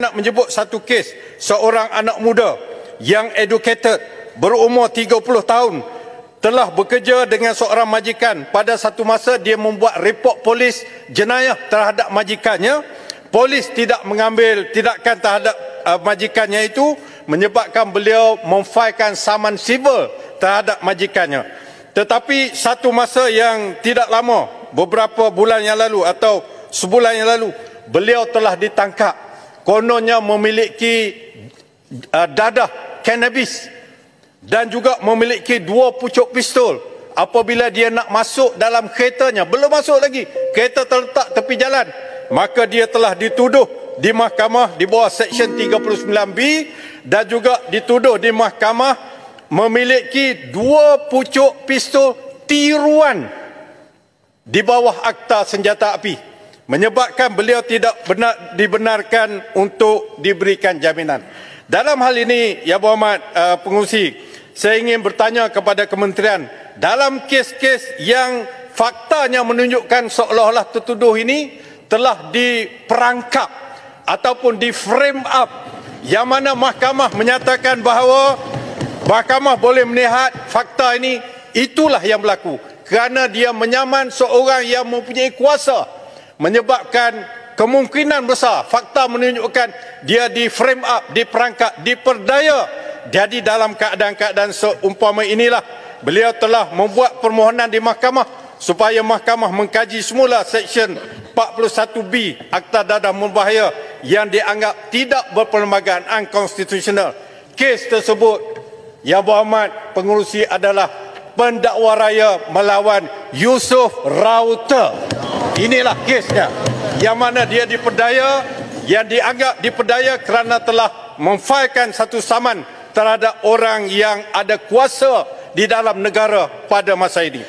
Nak menyebut satu kes seorang anak muda yang educated berumur 30 tahun telah bekerja dengan seorang majikan. Pada satu masa dia membuat report polis jenayah terhadap majikannya. Polis tidak mengambil tindakan terhadap majikannya itu, menyebabkan beliau memfailkan saman sivil terhadap majikannya. Tetapi satu masa yang tidak lama, beberapa bulan yang lalu atau sebulan yang lalu, beliau telah ditangkap. Kononnya memiliki dadah cannabis dan juga memiliki 2 pucuk pistol. Apabila dia nak masuk dalam keretanya, belum masuk lagi, kereta terletak tepi jalan, maka dia telah dituduh di mahkamah di bawah Seksyen 39B dan juga dituduh di mahkamah memiliki 2 pucuk pistol tiruan di bawah Akta Senjata Api, menyebabkan beliau tidak dibenarkan untuk diberikan jaminan. Dalam hal ini, Ya Berhormat Pengerusi, saya ingin bertanya kepada Kementerian, dalam kes-kes yang faktanya menunjukkan seolah-olah tertuduh ini telah diperangkap ataupun di frame up, yang mana mahkamah menyatakan bahawa mahkamah boleh melihat fakta ini, itulah yang berlaku kerana dia menyaman seorang yang mempunyai kuasa, menyebabkan kemungkinan besar fakta menunjukkan dia di frame up, diperangkap, diperdaya. Jadi dalam keadaan-keadaan seumpama inilah beliau telah membuat permohonan di mahkamah supaya mahkamah mengkaji semula Seksyen 41B Akta Dadah Berbahaya yang dianggap tidak berperlembagaan, unconstitutional. Kes tersebut, Yang Berhormat Pengerusi, adalah pendakwa raya melawan Yusof Rawter. Inilah kesnya, yang mana dia diperdaya, yang dianggap diperdaya kerana telah memfailkan satu saman terhadap orang yang ada kuasa di dalam negara pada masa ini.